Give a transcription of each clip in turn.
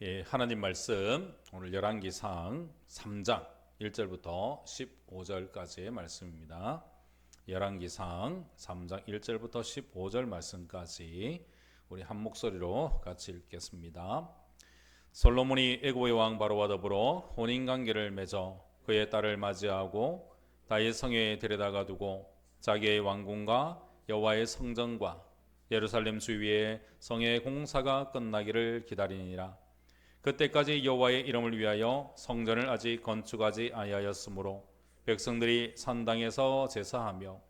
예, 하나님 말씀 오늘 열왕기상 3장 1절부터 15절까지의 말씀입니다. 열왕기상 3장 1절부터 15절 말씀까지 우리 한 목소리로 같이 읽겠습니다. 솔로몬이 애굽의 왕 바로와 더불어 혼인 관계를 맺어 그의 딸을 맞이하고 다윗 성에 데려다가 두고 자기의 왕궁과 여호와의 성전과 예루살렘 주위의 성의 공사가 끝나기를 기다리니라. 그때까지 여호와의 이름을 위하여 성전을 아직 건축하지 아니하였으므로 백성들이 산당에서 제사하며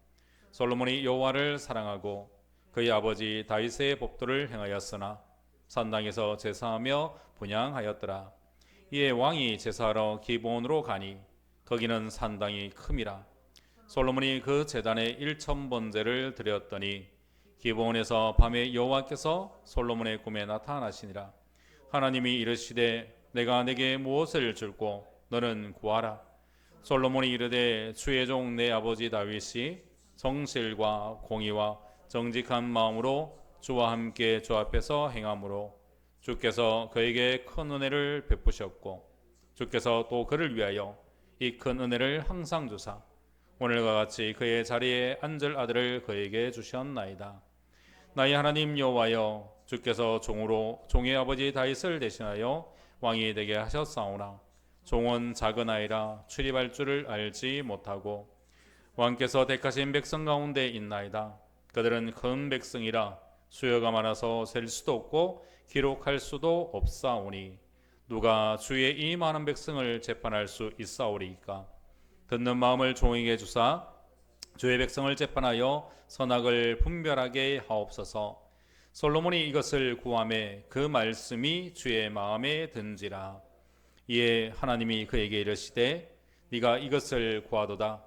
솔로몬이 여호와를 사랑하고 그의 아버지 다윗의 법도를 행하였으나 산당에서 제사하며 분향하였더라. 이에 왕이 제사하러 기브온으로 가니 거기는 산당이 큼이라. 솔로몬이 그 제단에 1,000번제를 드렸더니 기브온에서 밤에 여호와께서 솔로몬의 꿈에 나타나시니라. 하나님이 이르시되 내가 내게 무엇을 줄고 너는 구하라. 솔로몬이 이르되 주의 종 내 아버지 다윗이 정실과 공의와 정직한 마음으로 주와 함께 주 앞에서 행함으로 주께서 그에게 큰 은혜를 베푸셨고 주께서 또 그를 위하여 이 큰 은혜를 항상 주사 오늘과 같이 그의 자리에 앉을 아들을 그에게 주셨나이다. 나의 하나님 여호와여, 주께서 종의 아버지 다윗을 대신하여 왕이 되게 하셨사오나 종은 작은 아이라 출입할 줄을 알지 못하고 왕께서 택하신 백성 가운데 있나이다. 그들은 큰 백성이라 수요가 많아서 셀 수도 없고 기록할 수도 없사오니 누가 주의 이 많은 백성을 재판할 수 있사오리이까. 듣는 마음을 종에게 주사 주의 백성을 재판하여 선악을 분별하게 하옵소서. 솔로몬이 이것을 구하매 그 말씀이 주의 마음에 든지라. 이에 하나님이 그에게 이르시되 네가 이것을 구하도다.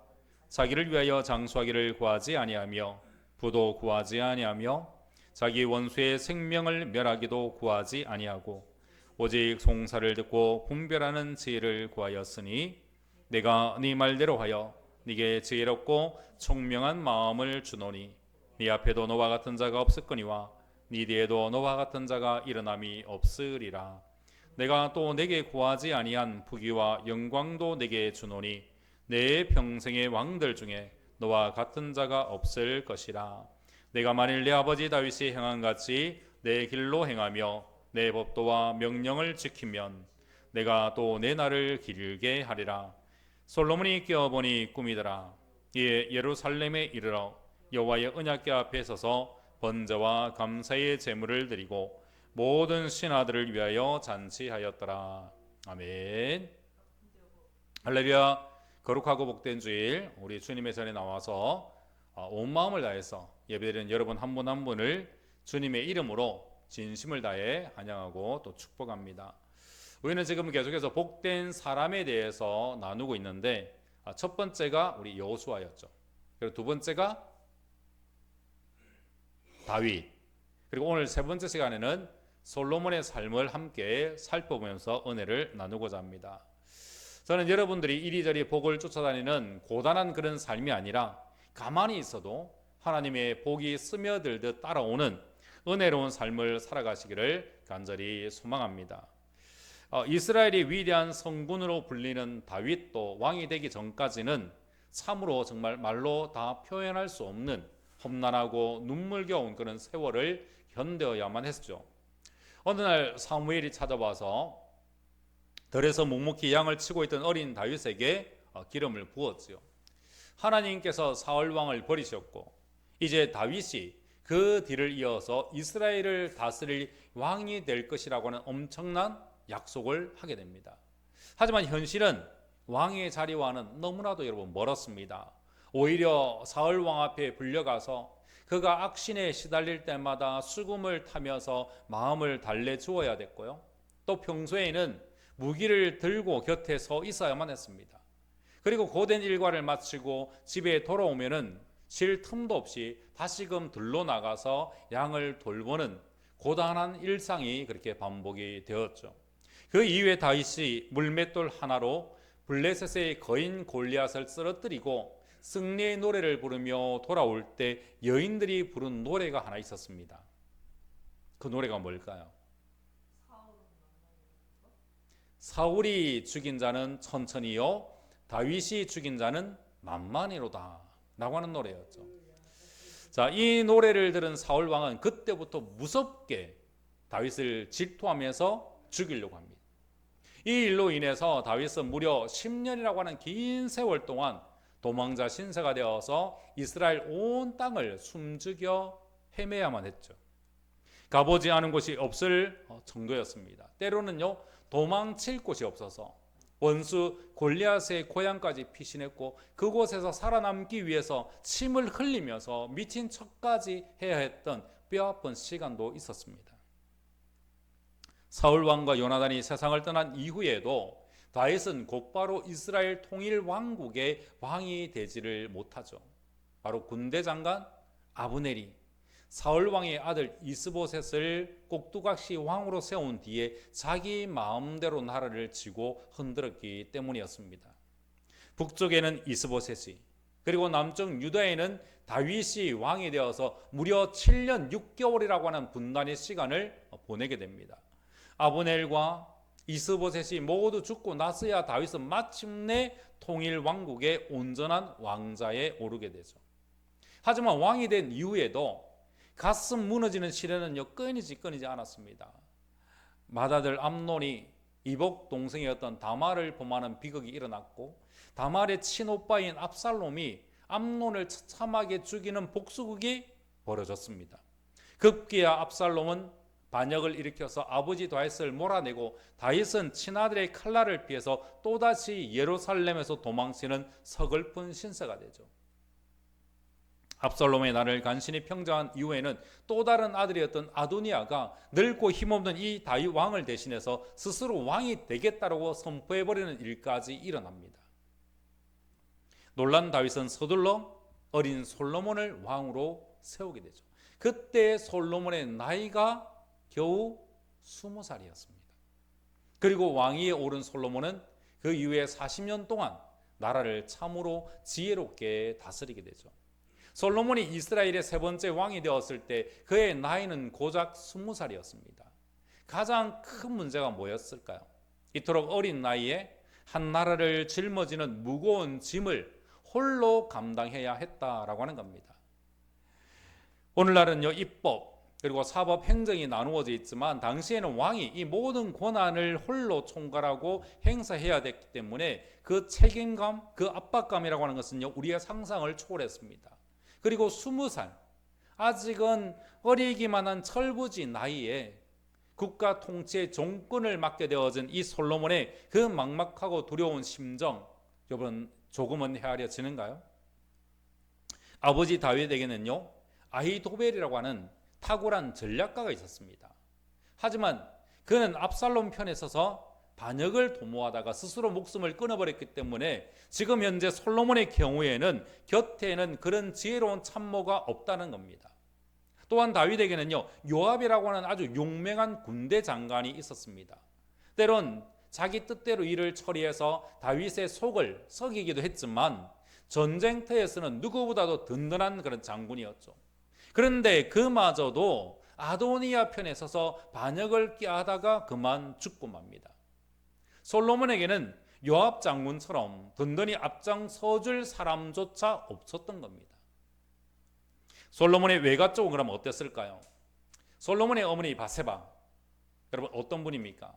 자기를 위하여 장수하기를 구하지 아니하며 부도 구하지 아니하며 자기 원수의 생명을 멸하기도 구하지 아니하고 오직 송사를 듣고 분별하는 지혜를 구하였으니 내가 네 말대로 하여 네게 지혜롭고 총명한 마음을 주노니 네 앞에도 너와 같은 자가 없을거니와 네 뒤에도 너와 같은 자가 일어남이 없으리라. 내가 또 내게 구하지 아니한 부귀와 영광도 내게 주노니 내 평생의 왕들 중에 너와 같은 자가 없을 것이라. 내가 만일 내 아버지 다윗이 행한 같이 내 길로 행하며 내 법도와 명령을 지키면 내가 또 내 날을 길게 하리라. 솔로몬이 깨어보니 꿈이더라. 이에 예루살렘에 이르러 여호와의 언약궤 앞에 서서 번제와 감사의 제물을 드리고 모든 신하들을 위하여 잔치하였더라. 아멘. 할렐루야. 거룩하고 복된 주일 우리 주님의 전에 나와서 온 마음을 다해서 예배드리는 여러분 한 분 한 분을 주님의 이름으로 진심을 다해 환영하고 또 축복합니다. 우리는 지금 계속해서 복된 사람에 대해서 나누고 있는데 첫 번째가 우리 여호수아였죠. 그리고 두 번째가 다윗. 그리고 오늘 세 번째 시간에는 솔로몬의 삶을 함께 살펴보면서 은혜를 나누고자 합니다. 저는 여러분들이 이리저리 복을 쫓아다니는 고단한 그런 삶이 아니라 가만히 있어도 하나님의 복이 스며들듯 따라오는 은혜로운 삶을 살아가시기를 간절히 소망합니다. 이스라엘이 위대한 성군으로 불리는 다윗도 왕이 되기 전까지는 참으로 정말 말로 다 표현할 수 없는 험난하고 눈물겨운 그런 세월을 견뎌야만 했죠. 어느 날 사무엘이 찾아와서 들에서 묵묵히 양을 치고 있던 어린 다윗에게 기름을 부었지요. 하나님께서 사울 왕을 버리셨고 이제 다윗이 그 뒤를 이어서 이스라엘을 다스릴 왕이 될 것이라고 하는 엄청난 약속을 하게 됩니다. 하지만 현실은 왕의 자리와는 너무나도 여러분 멀었습니다. 오히려 사울 왕 앞에 불려가서 그가 악신에 시달릴 때마다 수금을 타면서 마음을 달래주어야 됐고요. 또 평소에는 무기를 들고 곁에 서 있어야만 했습니다. 그리고 고된 일과를 마치고 집에 돌아오면은 쉴 틈도 없이 다시금 들러 나가서 양을 돌보는 고단한 일상이 그렇게 반복이 되었죠. 그 이후에 다윗이 물맷돌 하나로 블레셋의 거인 골리앗을 쓰러뜨리고 승리의 노래를 부르며 돌아올 때 여인들이 부른 노래가 하나 있었습니다. 그 노래가 뭘까요? 사울이 죽인 자는 천천히요 다윗이 죽인 자는 만만히로다 라고 하는 노래였죠. 자, 이 노래를 들은 사울 왕은 그때부터 무섭게 다윗을 질투하면서 죽이려고 합니다. 이 일로 인해서 다윗은 무려 10년이라고 하는 긴 세월 동안 도망자 신세가 되어서 이스라엘 온 땅을 숨죽여 헤매야만 했죠. 가보지 않은 곳이 없을 정도였습니다. 때로는요 도망칠 곳이 없어서 원수 골리앗의 고향까지 피신했고 그곳에서 살아남기 위해서 침을 흘리면서 미친 척까지 해야 했던 뼈아픈 시간도 있었습니다. 사울 왕과 요나단이 세상을 떠난 이후에도 다윗은 곧바로 이스라엘 통일 왕국의 왕이 되지를 못하죠. 바로 군대 장관 아브넬이 사울 왕의 아들 이스보셋을 꼭두각시 왕으로 세운 뒤에 자기 마음대로 나라를 쥐고 흔들었기 때문이었습니다. 북쪽에는 이스보셋이, 그리고 남쪽 유다에는 다윗이 왕이 되어서 무려 7년 6개월이라고 하는 분단의 시간을 보내게 됩니다. 아브넬과 이스보셋이 모두 죽고 나서야 다윗은 마침내 통일 왕국의 온전한 왕자에 오르게 되죠. 하지만 왕이 된 이후에도 가슴 무너지는 시련은요 끊이지 않았습니다. 맏아들 암논이 이복 동생이었던 다말을 범하는 비극이 일어났고 다말의 친오빠인 압살롬이 암논을 처참하게 죽이는 복수극이 벌어졌습니다. 급기야 압살롬은 반역을 일으켜서 아버지 다윗을 몰아내고 다윗은 친아들의 칼날을 피해서 또다시 예루살렘에서 도망치는 서글픈 신세가 되죠. 압살롬의 날을 간신히 평정한 이후에는 또 다른 아들이었던 아도니아가 늙고 힘없는 이 다윗 왕을 대신해서 스스로 왕이 되겠다고 선포해버리는 일까지 일어납니다. 놀란 다윗은 서둘러 어린 솔로몬을 왕으로 세우게 되죠. 그때 솔로몬의 나이가 겨우 20살이었습니다. 그리고 왕위에 오른 솔로몬은 그 이후에 40년 동안 나라를 참으로 지혜롭게 다스리게 되죠. 솔로몬이 이스라엘의 세 번째 왕이 되었을 때 그의 나이는 고작 20살이었습니다. 가장 큰 문제가 뭐였을까요? 이토록 어린 나이에 한 나라를 짊어지는 무거운 짐을 홀로 감당해야 했다라고 하는 겁니다. 오늘날은요 입법 그리고 사법 행정이 나누어져 있지만 당시에는 왕이 이 모든 권한을 홀로 총괄하고 행사해야 됐기 때문에 그 책임감, 그 압박감이라고 하는 것은요 우리의 상상을 초월했습니다. 그리고 20살, 아직은 어리기만 한 철부지 나이에 국가 통치의 종권을 맡게 되어진 이 솔로몬의 그 막막하고 두려운 심정, 여러분 조금은 헤아려지는가요? 아버지 다윗에게는요 아히도벨이라고 하는 탁월한 전략가가 있었습니다. 하지만 그는 압살롬 편에 서서 반역을 도모하다가 스스로 목숨을 끊어버렸기 때문에 지금 현재 솔로몬의 경우에는 곁에는 그런 지혜로운 참모가 없다는 겁니다. 또한 다윗에게는요 요압이라고 하는 아주 용맹한 군대 장관이 있었습니다. 때론 자기 뜻대로 일을 처리해서 다윗의 속을 썩이기도 했지만 전쟁터에서는 누구보다도 든든한 그런 장군이었죠. 그런데 그마저도 아도니아 편에 서서 반역을 꾀하다가 그만 죽고 맙니다. 솔로몬에게는 요압 장군처럼 든든히 앞장서줄 사람조차 없었던 겁니다. 솔로몬의 외가 쪽은 그럼 어땠을까요? 솔로몬의 어머니 바세바, 여러분 어떤 분입니까?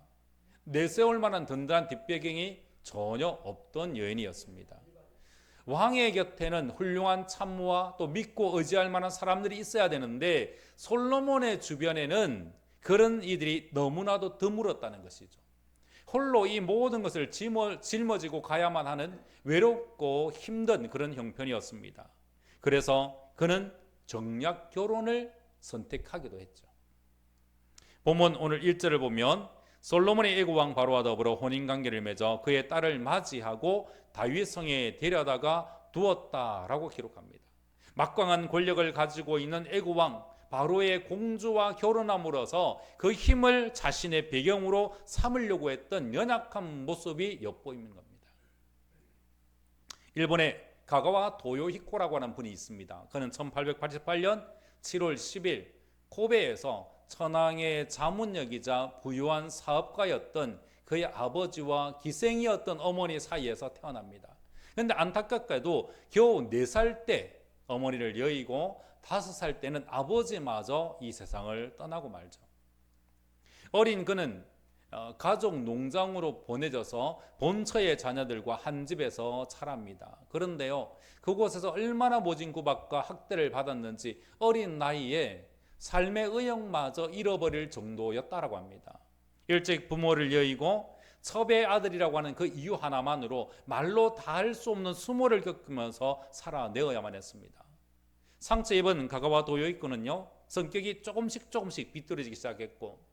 내세울 만한 든든한 뒷배경이 전혀 없던 여인이었습니다. 왕의 곁에는 훌륭한 참모와 또 믿고 의지할 만한 사람들이 있어야 되는데 솔로몬의 주변에는 그런 이들이 너무나도 드물었다는 것이죠. 홀로 이 모든 것을 짊어지고 가야만 하는 외롭고 힘든 그런 형편이었습니다. 그래서 그는 정략 결혼을 선택하기도 했죠. 본문 오늘 1절을 보면 솔로몬이 애국왕 바로와 더불어 혼인관계를 맺어 그의 딸을 맞이하고 다윗 성에 데려다가 두었다라고 기록합니다. 막강한 권력을 가지고 있는 애국왕 바로의 공주와 결혼함으로써 그 힘을 자신의 배경으로 삼으려고 했던 연약한 모습이 엿보이는 겁니다. 일본에 가가와 도요히코라고 하는 분이 있습니다. 그는 1888년 7월 10일 코베에서 천황의 자문역이자 부유한 사업가였던 그의 아버지와 기생이었던 어머니 사이에서 태어납니다. 그런데 안타깝게도 겨우 4살 때 어머니를 여의고 5살 때는 아버지마저 이 세상을 떠나고 말죠. 어린 그는 가족 농장으로 보내져서 본처의 자녀들과 한 집에서 자랍니다. 그런데요, 그곳에서 얼마나 모진 구박과 학대를 받았는지 어린 나이에 삶의 의욕마저 잃어버릴 정도였다라고 합니다. 일찍 부모를 여의고 첩의 아들이라고 하는 그 이유 하나만으로 말로 다 할 수 없는 수모를 겪으면서 살아내어야만 했습니다. 상처 입은 가가와 도요이코는요, 성격이 조금씩 비뚤어지기 시작했고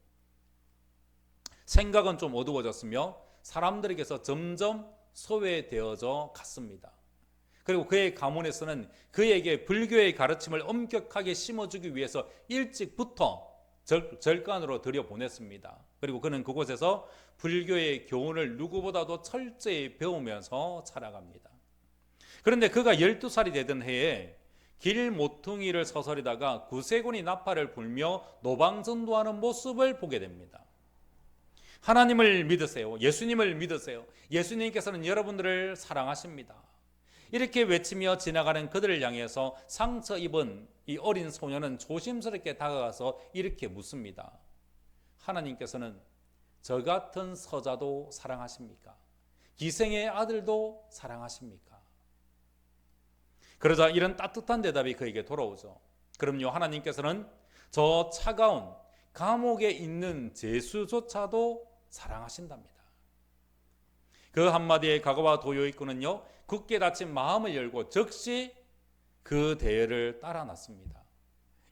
생각은 좀 어두워졌으며 사람들에게서 점점 소외되어져 갔습니다. 그리고 그의 가문에서는 그에게 불교의 가르침을 엄격하게 심어주기 위해서 일찍부터 절간으로 들여보냈습니다. 그리고 그는 그곳에서 불교의 교훈을 누구보다도 철저히 배우면서 살아갑니다. 그런데 그가 12살이 되던 해에 길 모퉁이를 서서리다가 구세군이 나팔을 불며 노방전도하는 모습을 보게 됩니다. 하나님을 믿으세요. 예수님을 믿으세요. 예수님께서는 여러분들을 사랑하십니다. 이렇게 외치며 지나가는 그들을 향해서 상처 입은 이 어린 소녀는 조심스럽게 다가가서 이렇게 묻습니다. 하나님께서는 저 같은 서자도 사랑하십니까? 기생의 아들도 사랑하십니까? 그러자 이런 따뜻한 대답이 그에게 돌아오죠. 그럼요, 하나님께서는 저 차가운 감옥에 있는 제수조차도 사랑하신답니다. 그 한마디에 가가와 도요이코는요, 굳게 닫힌 마음을 열고 즉시 그 대회를 따라 났습니다.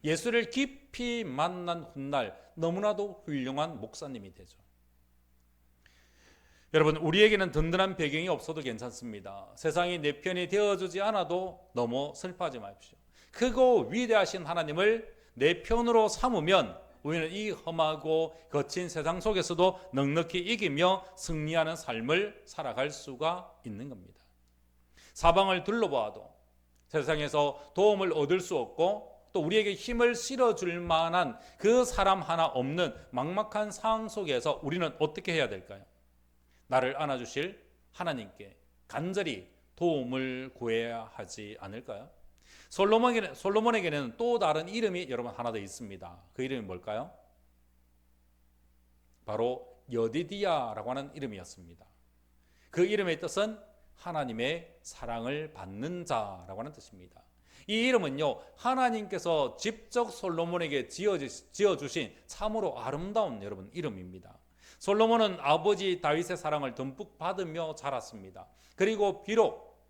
예수를 깊이 만난 훗날 너무나도 훌륭한 목사님이 되죠. 여러분, 우리에게는 든든한 배경이 없어도 괜찮습니다. 세상이 내 편이 되어주지 않아도 너무 슬퍼하지 마십시오. 크고 위대하신 하나님을 내 편으로 삼으면 우리는 이 험하고 거친 세상 속에서도 넉넉히 이기며 승리하는 삶을 살아갈 수가 있는 겁니다. 사방을 둘러보아도 세상에서 도움을 얻을 수 없고 또 우리에게 힘을 실어줄 만한 그 사람 하나 없는 막막한 상황 속에서 우리는 어떻게 해야 될까요? 나를 안아주실 하나님께 간절히 도움을 구해야 하지 않을까요? 솔로몬에게는 또 다른 이름이 여러분 하나 더 있습니다. 그 이름이 뭘까요? 바로 여디디야라고 하는 이름이었습니다. 그 이름의 뜻은 하나님의 사랑을 받는 자라고 하는 뜻입니다. 이 이름은요, 하나님께서 직접 솔로몬에게 지어주신 참으로 아름다운 여러분 이름입니다. 솔로몬은 아버지 다윗의 사랑을 듬뿍 받으며 자랐습니다. 그리고 비록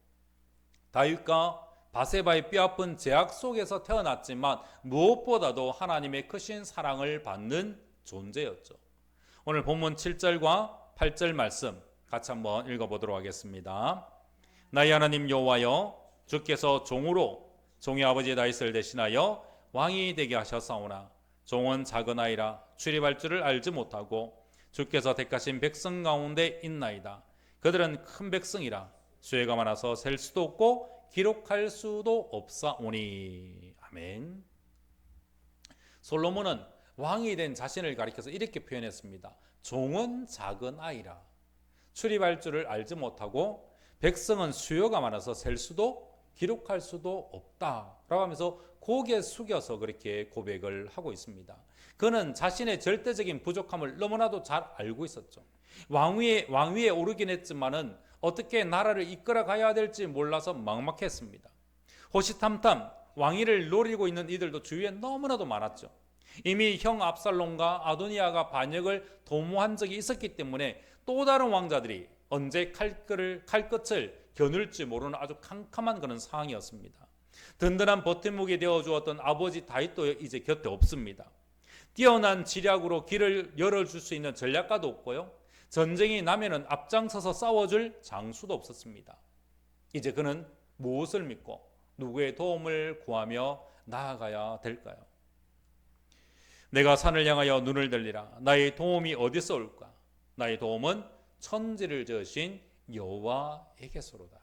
다윗과 바세바의 뼈아픈 제약 속에서 태어났지만 무엇보다도 하나님의 크신 사랑을 받는 존재였죠. 오늘 본문 7절과 8절 말씀 같이 한번 읽어보도록 하겠습니다. 나의 하나님 여호와여, 주께서 종으로 종의 아버지 다윗을 대신하여 왕이 되게 하셨사오나 종은 작은 아이라 출입할 줄을 알지 못하고 주께서 택하신 백성 가운데 있나이다. 그들은 큰 백성이라 수혜가 많아서 셀 수도 없고 기록할 수도 없사오니. 아멘. 솔로몬은 왕이 된 자신을 가리켜서 이렇게 표현했습니다. 종은 작은 아이라 출입할 줄을 알지 못하고 백성은 수요가 많아서 셀 수도 기록할 수도 없다라고 하면서 고개 숙여서 그렇게 고백을 하고 있습니다. 그는 자신의 절대적인 부족함을 너무나도 잘 알고 있었죠. 왕위에 오르긴 했지만은 어떻게 나라를 이끌어 가야 될지 몰라서 막막했습니다. 호시탐탐 왕위를 노리고 있는 이들도 주위에 너무나도 많았죠. 이미 형 압살롬과 아도니아가 반역을 도모한 적이 있었기 때문에 또 다른 왕자들이 언제 칼끝을 겨눌지 모르는 아주 캄캄한 그런 상황이었습니다. 든든한 버팀목이 되어주었던 아버지 다윗도 이제 곁에 없습니다. 뛰어난 지략으로 길을 열어줄 수 있는 전략가도 없고요. 전쟁이 나면은 앞장서서 싸워줄 장수도 없었습니다. 이제 그는 무엇을 믿고 누구의 도움을 구하며 나아가야 될까요? 내가 산을 향하여 눈을 들리라. 나의 도움이 어디서 올까? 나의 도움은 천지를 지으신 여호와에게서로다.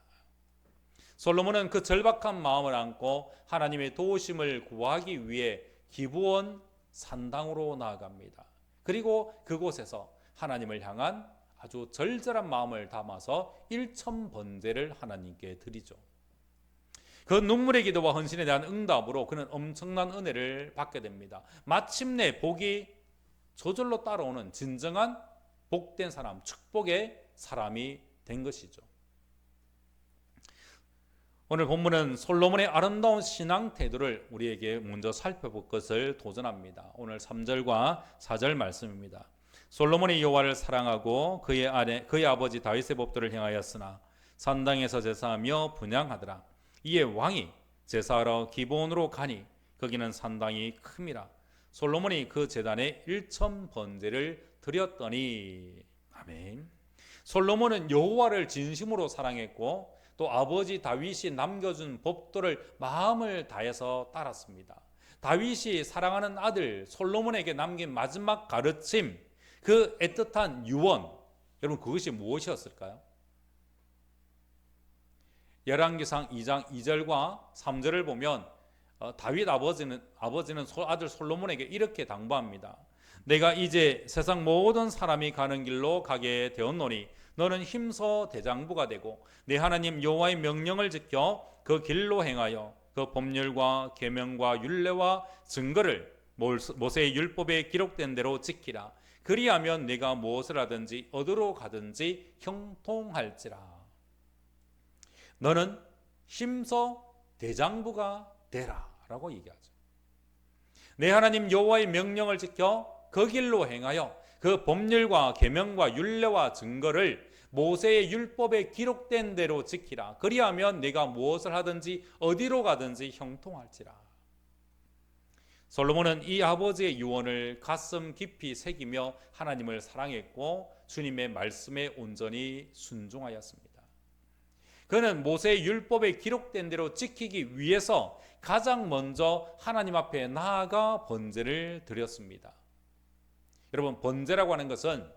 솔로몬은 그 절박한 마음을 안고 하나님의 도우심을 구하기 위해 기브온 산당으로 나아갑니다. 그리고 그곳에서 하나님을 향한 아주 절절한 마음을 담아서 일천번제를 하나님께 드리죠. 그 눈물의 기도와 헌신에 대한 응답으로 그는 엄청난 은혜를 받게 됩니다. 마침내 복이 저절로 따라오는 진정한 복된 사람, 축복의 사람이 된 것이죠. 오늘 본문은 솔로몬의 아름다운 신앙 태도를 우리에게 먼저 살펴볼 것을 도전합니다. 오늘 3절과 4절 말씀입니다. 솔로몬이 여호와를 사랑하고 그의 아버지 다윗의 법도를 행하였으나 산당에서 제사하며 분향하더라. 이에 왕이 제사하러 기브온으로 가니 거기는 산당이 큼이라. 솔로몬이 그 제단에 1000번제를 드렸더니. 아멘. 솔로몬은 여호와를 진심으로 사랑했고 또 아버지 다윗이 남겨준 법도를 마음을 다해서 따랐습니다. 다윗이 사랑하는 아들 솔로몬에게 남긴 마지막 가르침, 그 애틋한 유언, 여러분 그것이 무엇이었을까요? 열왕기상 2장 2절과 3절을 보면 다윗 아버지는 아들 솔로몬에게 이렇게 당부합니다. 내가 이제 세상 모든 사람이 가는 길로 가게 되었노니 너는 힘써 대장부가 되고 내 하나님 여호와의 명령을 지켜 그 길로 행하여 그 법률과 계명과 율례와 증거를 모세의 율법에 기록된 대로 지키라. 그리하면 네가 무엇을 하든지 어디로 가든지 형통할지라. 너는 힘써 대장부가 되라 라고 얘기하죠. 내 하나님 여호와의 명령을 지켜 그 길로 행하여 그 법률과 계명과 율례와 증거를 모세의 율법에 기록된 대로 지키라. 그리하면 네가 무엇을 하든지 어디로 가든지 형통할지라. 솔로몬은 이 아버지의 유언을 가슴 깊이 새기며 하나님을 사랑했고 주님의 말씀에 온전히 순종하였습니다. 그는 모세의 율법에 기록된 대로 지키기 위해서 가장 먼저 하나님 앞에 나아가 번제를 드렸습니다. 여러분, 번제라고 하는 것은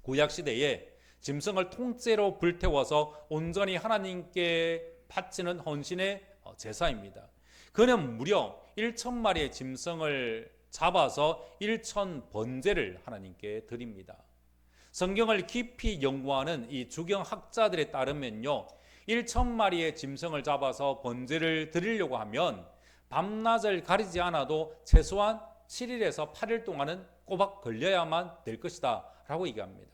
구약시대에 짐승을 통째로 불태워서 온전히 하나님께 바치는 헌신의 제사입니다. 그는 무려 1000마리의 짐승을 잡아서 1000번제를 하나님께 드립니다. 성경을 깊이 연구하는 이 주경학자들에 따르면요, 1000마리의 짐승을 잡아서 번제를 드리려고 하면 밤낮을 가리지 않아도 최소한 7일에서 8일 동안은 꼬박 걸려야만 될 것이다 라고 얘기합니다.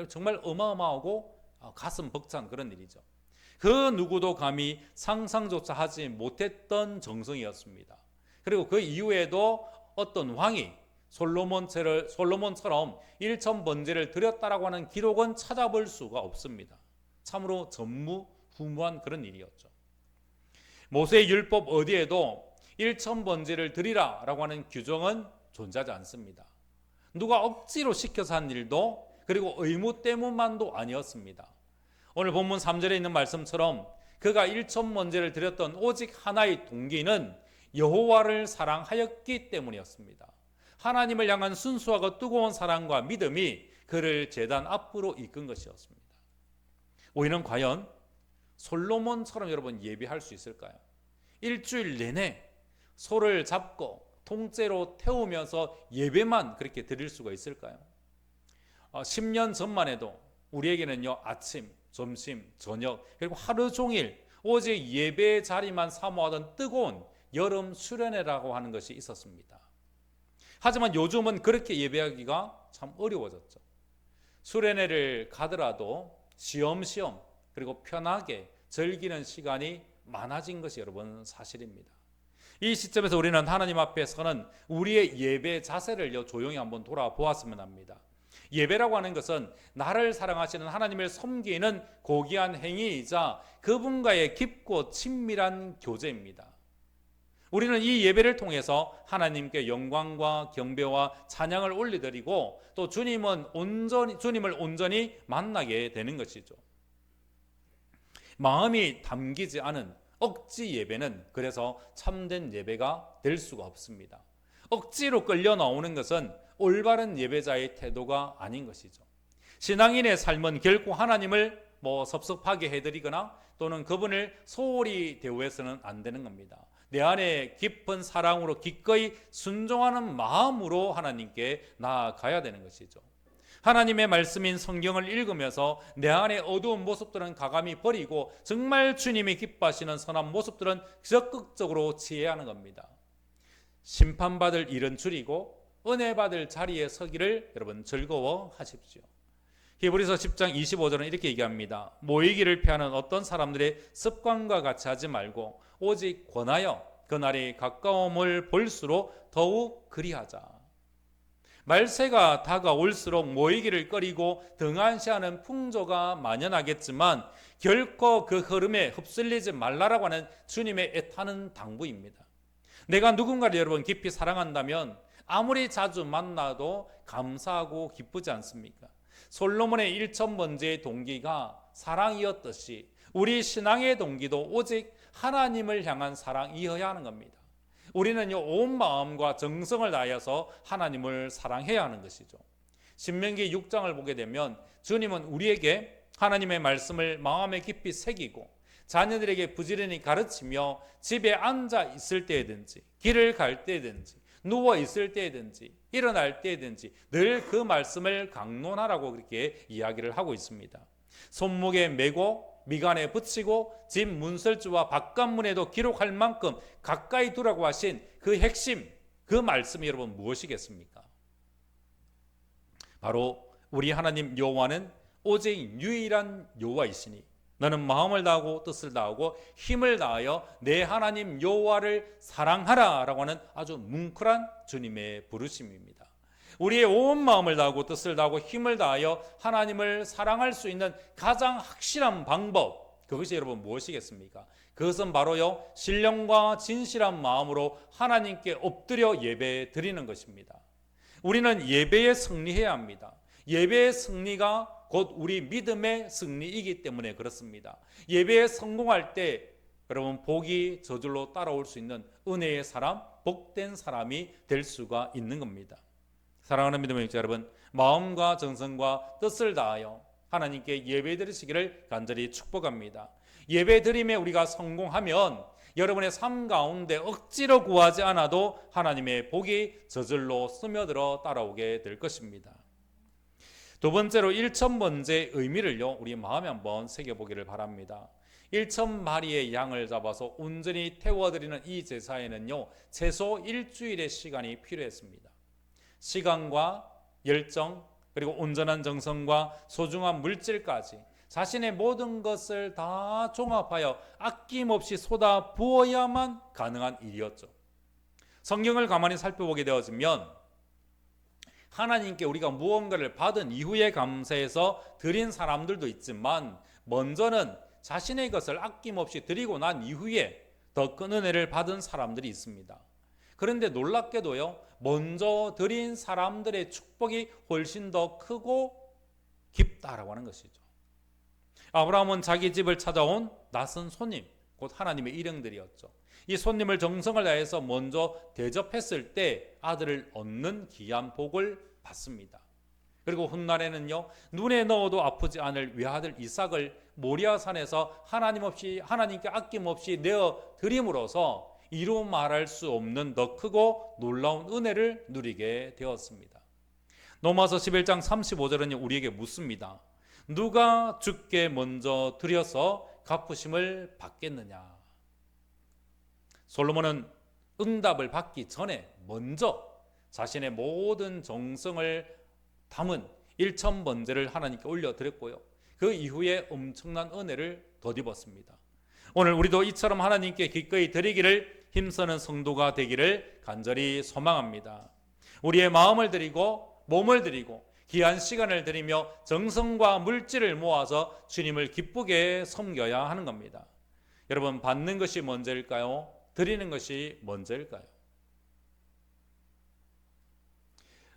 정말 어마어마하고 가슴 벅찬 그런 일이죠. 그 누구도 감히 상상조차 하지 못했던 정성이었습니다. 그리고 그 이후에도 어떤 왕이 솔로몬처럼 1000번제를 드렸다라고 하는 기록은 찾아볼 수가 없습니다. 참으로 전무후무한 그런 일이었죠. 모세의 율법 어디에도 1000번제를 드리라라고 하는 규정은 존재하지 않습니다. 누가 억지로 시켜서 한 일도, 그리고 의무 때문만도 아니었습니다. 오늘 본문 3절에 있는 말씀처럼 그가 1000번제를 드렸던 오직 하나의 동기는 여호와를 사랑하였기 때문이었습니다. 하나님을 향한 순수하고 뜨거운 사랑과 믿음이 그를 제단 앞으로 이끈 것이었습니다. 우리는 과연 솔로몬처럼 여러분 예배할 수 있을까요? 일주일 내내 소를 잡고 통째로 태우면서 예배만 그렇게 드릴 수가 있을까요? 10년 전만 해도 우리에게는요, 아침, 점심, 저녁, 그리고 하루 종일 오직 예배 자리만 사모하던 뜨거운 여름 수련회라고 하는 것이 있었습니다. 하지만 요즘은 그렇게 예배하기가 참 어려워졌죠. 수련회를 가더라도 쉬엄쉬엄 그리고 편하게 즐기는 시간이 많아진 것이 여러분 사실입니다. 이 시점에서 우리는 하나님 앞에 서는 우리의 예배 자세를 조용히 한번 돌아보았으면 합니다. 예배라고 하는 것은 나를 사랑하시는 하나님을 섬기는 고귀한 행위이자 그분과의 깊고 친밀한 교제입니다. 우리는 이 예배를 통해서 하나님께 영광과 경배와 찬양을 올려드리고 또 주님을 온전히 만나게 되는 것이죠. 마음이 담기지 않은 억지 예배는 그래서 참된 예배가 될 수가 없습니다. 억지로 끌려 나오는 것은 올바른 예배자의 태도가 아닌 것이죠. 신앙인의 삶은 결코 하나님을 섭섭하게 해드리거나 또는 그분을 소홀히 대우해서는 안 되는 겁니다. 내 안에 깊은 사랑으로 기꺼이 순종하는 마음으로 하나님께 나아가야 되는 것이죠. 하나님의 말씀인 성경을 읽으면서 내 안에 어두운 모습들은 가감히 버리고 정말 주님이 기뻐하시는 선한 모습들은 적극적으로 취해야 하는 겁니다. 심판받을 일은 줄이고 은혜 받을 자리에 서기를 여러분 즐거워하십시오. 히브리서 10장 25절은 이렇게 얘기합니다. 모이기를 피하는 어떤 사람들의 습관과 같이 하지 말고 오직 권하여 그날이 가까움을 볼수록 더욱 그리하자. 말세가 다가올수록 모이기를 꺼리고 등한시하는 풍조가 만연하겠지만 결코 그 흐름에 휩쓸리지 말라라고 하는 주님의 애타는 당부입니다. 내가 누군가를 여러분 깊이 사랑한다면 아무리 자주 만나도 감사하고 기쁘지 않습니까? 솔로몬의 1000번째의 동기가 사랑이었듯이 우리 신앙의 동기도 오직 하나님을 향한 사랑이어야 하는 겁니다. 우리는요 온 마음과 정성을 다하여서 하나님을 사랑해야 하는 것이죠. 신명기 6장을 보게 되면 주님은 우리에게 하나님의 말씀을 마음에 깊이 새기고 자녀들에게 부지런히 가르치며 집에 앉아 있을 때든지 길을 갈 때든지 누워 있을 때든지 일어날 때든지 늘 그 말씀을 강론하라고 그렇게 이야기를 하고 있습니다. 손목에 메고 미간에 붙이고 집 문설주와 바깥문에도 기록할 만큼 가까이 두라고 하신 그 핵심, 그 말씀이 여러분 무엇이겠습니까? 바로 우리 하나님 여호와는 오직 유일한 여호와이시니 너는 마음을 다하고 뜻을 다하고 힘을 다하여 내 하나님 여호와를 사랑하라 라고 하는 아주 뭉클한 주님의 부르심입니다. 우리의 온 마음을 다하고 뜻을 다하고 힘을 다하여 하나님을 사랑할 수 있는 가장 확실한 방법, 그것이 여러분 무엇이겠습니까? 그것은 바로요 신령과 진실한 마음으로 하나님께 엎드려 예배 드리는 것입니다. 우리는 예배에 승리해야 합니다. 예배의 승리가 곧 우리 믿음의 승리이기 때문에 그렇습니다. 예배에 성공할 때 여러분 복이 저절로 따라올 수 있는 은혜의 사람, 복된 사람이 될 수가 있는 겁니다. 사랑하는 믿음의 육자 여러분, 마음과 정성과 뜻을 다하여 하나님께 예배 드리시기를 간절히 축복합니다. 예배 드림에 우리가 성공하면 여러분의 삶 가운데 억지로 구하지 않아도 하나님의 복이 저절로 스며들어 따라오게 될 것입니다. 두 번째로 1000번째 의미를요 우리 마음에 한번 새겨보기를 바랍니다. 1000마리의 양을 잡아서 온전히 태워드리는 이 제사에는요 최소 일주일의 시간이 필요했습니다. 시간과 열정 그리고 온전한 정성과 소중한 물질까지 자신의 모든 것을 다 종합하여 아낌없이 쏟아 부어야만 가능한 일이었죠. 성경을 가만히 살펴보게 되어지면 하나님께 우리가 무언가를 받은 이후에 감사해서 드린 사람들도 있지만 먼저는 자신의 것을 아낌없이 드리고 난 이후에 더 큰 은혜를 받은 사람들이 있습니다. 그런데 놀랍게도요 먼저 드린 사람들의 축복이 훨씬 더 크고 깊다라고 하는 것이죠. 아브라함은 자기 집을 찾아온 낯선 손님, 곧 하나님의 일행들이었죠. 이 손님을 정성을 다해서 먼저 대접했을 때 아들을 얻는 귀한 복을 받습니다. 그리고 훗날에는요 눈에 넣어도 아프지 않을 외아들 이삭을 모리아산에서 하나님께 아낌없이 내어 드림으로써 이루 말할 수 없는 더 크고 놀라운 은혜를 누리게 되었습니다. 로마서 11장 35절은 우리에게 묻습니다. 누가 주께 먼저 드려서 갚으심을 받겠느냐? 솔로몬은 응답을 받기 전에 먼저 자신의 모든 정성을 담은 1000번제를 하나님께 올려드렸고요. 그 이후에 엄청난 은혜를 덧입었습니다. 오늘 우리도 이처럼 하나님께 기꺼이 드리기를 힘쓰는 성도가 되기를 간절히 소망합니다. 우리의 마음을 드리고 몸을 드리고 귀한 시간을 드리며 정성과 물질을 모아서 주님을 기쁘게 섬겨야 하는 겁니다. 여러분, 받는 것이 먼저일까요? 드리는 것이 먼저일까요?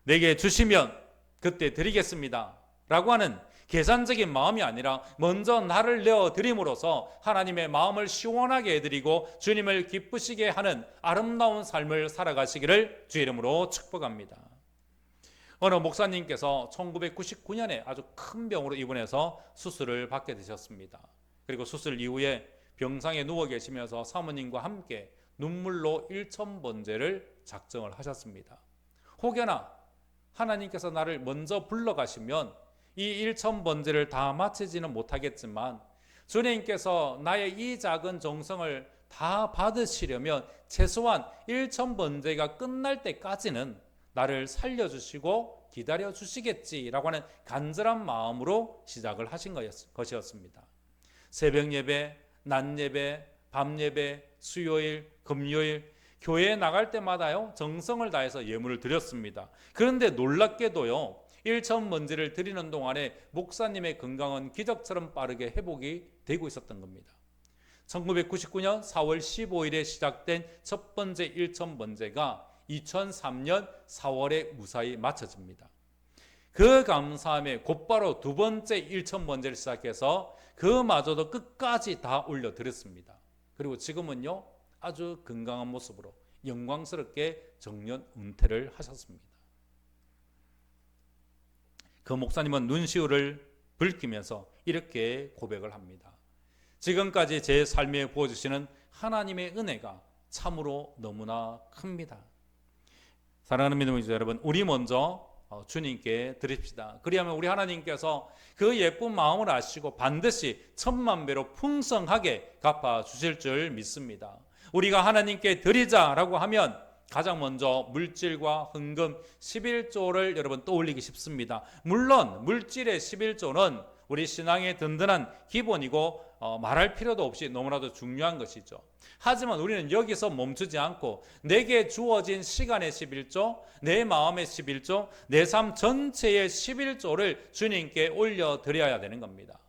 내게 주시면 그때 드리겠습니다 라고 하는 계산적인 마음이 아니라 먼저 나를 내어 드림으로써 하나님의 마음을 시원하게 해드리고 주님을 기쁘시게 하는 아름다운 삶을 살아가시기를 주의 이름으로 축복합니다. 어느 목사님께서 1999년에 아주 큰 병으로 입원해서 수술을 받게 되셨습니다. 그리고 수술 이후에 병상에 누워 계시면서 사모님과 함께 눈물로 1000번제를 작정을 하셨습니다. 혹여나 하나님께서 나를 먼저 불러가시면 이 1천 번제를 다 마치지는 못하겠지만 주님께서 나의 이 작은 정성을 다 받으시려면 최소한 1천 번제가 끝날 때까지는 나를 살려주시고 기다려주시겠지라고 하는 간절한 마음으로 시작을 하신 것이었습니다. 새벽 예배, 낮 예배, 밤 예배, 수요일, 금요일 교회에 나갈 때마다요 정성을 다해서 예물을 드렸습니다. 그런데 놀랍게도요 1천 번제를 드리는 동안에 목사님의 건강은 기적처럼 빠르게 회복이 되고 있었던 겁니다. 1999년 4월 15일에 시작된 첫 번째 1천 번제가 2003년 4월에 무사히 마쳐집니다. 그 감사함에 곧바로 두 번째 1천 번제를 시작해서 그마저도 끝까지 다 올려드렸습니다. 그리고 지금은요 아주 건강한 모습으로 영광스럽게 정년 은퇴를 하셨습니다. 그 목사님은 눈시울을 붉히면서 이렇게 고백을 합니다. 지금까지 제 삶에 부어주시는 하나님의 은혜가 참으로 너무나 큽니다. 사랑하는 믿음의 여러분, 우리 먼저 주님께 드립시다. 그리하면 우리 하나님께서 그 예쁜 마음을 아시고 반드시 천만 배로 풍성하게 갚아주실 줄 믿습니다. 우리가 하나님께 드리자라고 하면 가장 먼저 물질과 헌금 11조를 여러분 떠올리기 쉽습니다. 물론 물질의 11조는 우리 신앙의 든든한 기본이고 말할 필요도 없이 너무나도 중요한 것이죠. 하지만 우리는 여기서 멈추지 않고 내게 주어진 시간의 11조, 내 마음의 11조, 내 삶 전체의 11조를 주님께 올려드려야 되는 겁니다.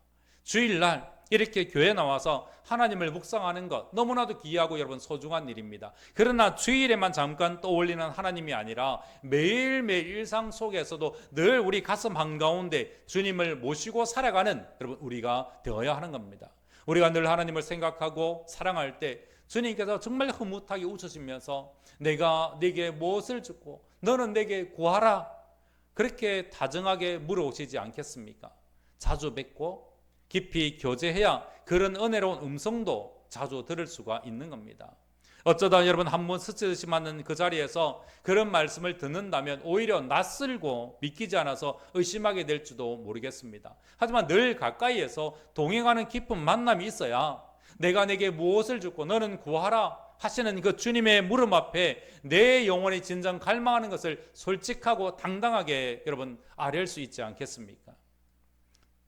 주일날 이렇게 교회 나와서 하나님을 묵상하는 것 너무나도 귀하고 여러분 소중한 일입니다. 그러나 주일에만 잠깐 떠올리는 하나님이 아니라 매일매일 일상 속에서도 늘 우리 가슴 한가운데 주님을 모시고 살아가는 여러분 우리가 되어야 하는 겁니다. 우리가 늘 하나님을 생각하고 사랑할 때 주님께서 정말 흐뭇하게 웃으시면서 내가 네게 무엇을 주고 너는 내게 구하라 그렇게 다정하게 물어오시지 않겠습니까? 자주 뵙고 깊이 교제해야 그런 은혜로운 음성도 자주 들을 수가 있는 겁니다. 어쩌다 여러분 한번 스치듯이 맞는 그 자리에서 그런 말씀을 듣는다면 오히려 낯설고 믿기지 않아서 의심하게 될지도 모르겠습니다. 하지만 늘 가까이에서 동행하는 깊은 만남이 있어야 내가 내게 무엇을 주고 너는 구하라 하시는 그 주님의 물음 앞에 내 영혼이 진정 갈망하는 것을 솔직하고 당당하게 여러분 아뢰을 수 있지 않겠습니까?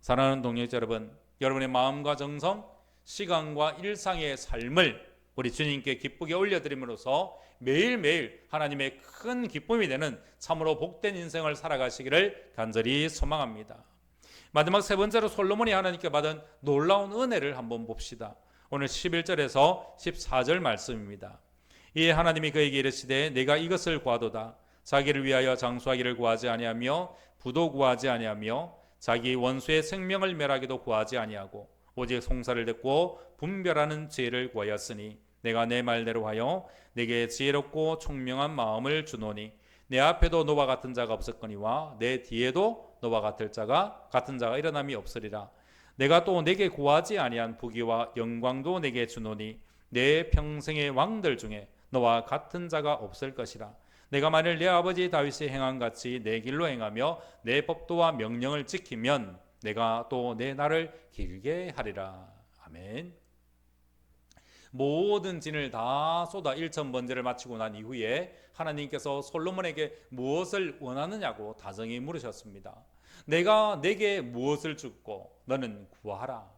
사랑하는 동역자 여러분, 여러분의 마음과 정성, 시간과 일상의 삶을 우리 주님께 기쁘게 올려드림으로써 매일매일 하나님의 큰 기쁨이 되는 참으로 복된 인생을 살아가시기를 간절히 소망합니다. 마지막 세 번째로 솔로몬이 하나님께 받은 놀라운 은혜를 한번 봅시다. 오늘 11절에서 14절 말씀입니다. 이에 하나님이 그에게 이르시되 내가 이것을 구하도다. 자기를 위하여 장수하기를 구하지 아니하며 부도 구하지 아니하며 자기 원수의 생명을 멸하기도 구하지 아니하고 오직 송사를 듣고 분별하는 지혜를 구하였으니 내가 내 말대로 하여 내게 지혜롭고 총명한 마음을 주노니 내 앞에도 너와 같은 자가 없었거니와 내 뒤에도 너와 같은 자가 일어남이 없으리라. 내가 또 내게 구하지 아니한 부귀와 영광도 내게 주노니 내 평생의 왕들 중에 너와 같은 자가 없을 것이라. 내가 만일 내 아버지 다윗이 행한 같이 내 길로 행하며 내 법도와 명령을 지키면 내가 또 내 날을 길게 하리라. 아멘. 모든 진을 다 쏟아 1천 번제를 마치고 난 이후에 하나님께서 솔로몬에게 무엇을 원하느냐고 다정히 물으셨습니다. 내가 내게 무엇을 주고 너는 구하라.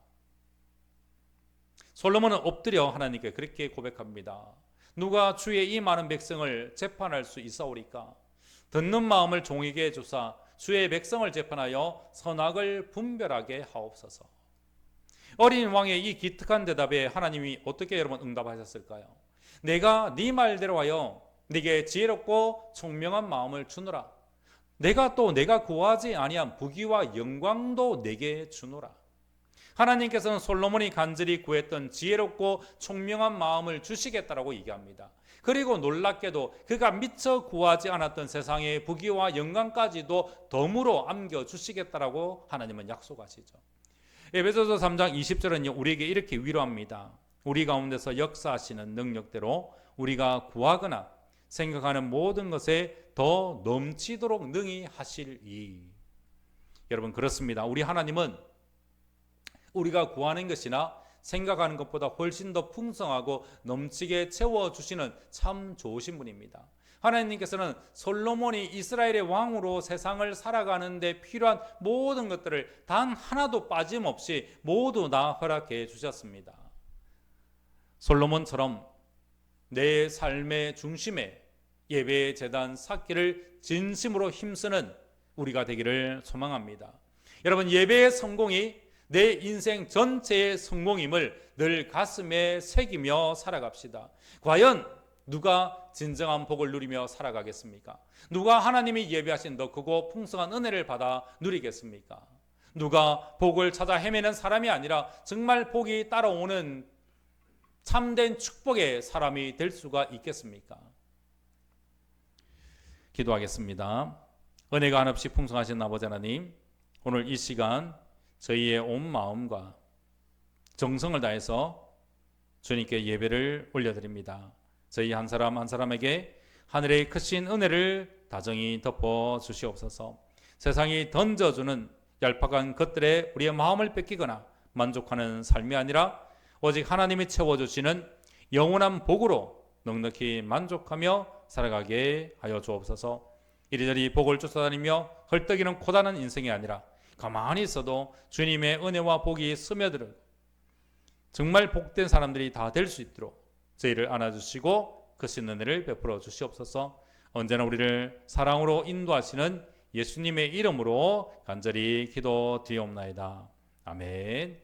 솔로몬은 엎드려 하나님께 그렇게 고백합니다. 누가 주의 이 많은 백성을 재판할 수 있사오리까? 듣는 마음을 종에게 주사 주의 백성을 재판하여 선악을 분별하게 하옵소서. 어린 왕의 이 기특한 대답에 하나님이 어떻게 여러분 응답하셨을까요? 내가 네 말대로 하여 네게 지혜롭고 총명한 마음을 주노라. 내가 구하지 아니한 부귀와 영광도 내게 주노라. 하나님께서는 솔로몬이 간절히 구했던 지혜롭고 총명한 마음을 주시겠다라고 얘기합니다. 그리고 놀랍게도 그가 미처 구하지 않았던 세상의 부귀와 영광까지도 덤으로 안겨주시겠다라고 하나님은 약속하시죠. 에베소서 3장 20절은 우리에게 이렇게 위로합니다. 우리 가운데서 역사하시는 능력대로 우리가 구하거나 생각하는 모든 것에 더 넘치도록 능히 하시리. 여러분 그렇습니다. 우리 하나님은 우리가 구하는 것이나 생각하는 것보다 훨씬 더 풍성하고 넘치게 채워주시는 참 좋으신 분입니다. 하나님께서는 솔로몬이 이스라엘의 왕으로 세상을 살아가는 데 필요한 모든 것들을 단 하나도 빠짐없이 모두 다 허락해 주셨습니다. 솔로몬처럼 내 삶의 중심에 예배의 제단 쌓기를 진심으로 힘쓰는 우리가 되기를 소망합니다. 여러분 예배의 성공이 내 인생 전체의 성공임을 늘 가슴에 새기며 살아갑시다. 과연 누가 진정한 복을 누리며 살아가겠습니까? 누가 하나님이 예배하신 더 크고 풍성한 은혜를 받아 누리겠습니까? 누가 복을 찾아 헤매는 사람이 아니라 정말 복이 따라오는 참된 축복의 사람이 될 수가 있겠습니까? 기도하겠습니다. 은혜가 한없이 풍성하신 아버지 하나님, 오늘 이 시간 저희의 온 마음과 정성을 다해서 주님께 예배를 올려드립니다. 저희 한 사람 한 사람에게 하늘의 크신 은혜를 다정히 덮어 주시옵소서. 세상이 던져주는 얄팍한 것들에 우리의 마음을 뺏기거나 만족하는 삶이 아니라 오직 하나님이 채워주시는 영원한 복으로 넉넉히 만족하며 살아가게 하여 주옵소서. 이리저리 복을 쫓아다니며 헐떡이는 고단한 인생이 아니라 가만히 있어도 주님의 은혜와 복이 스며들어 정말 복된 사람들이 다 될 수 있도록 저희를 안아주시고 크신 은혜를 베풀어 주시옵소서. 언제나 우리를 사랑으로 인도하시는 예수님의 이름으로 간절히 기도드리옵나이다. 아멘.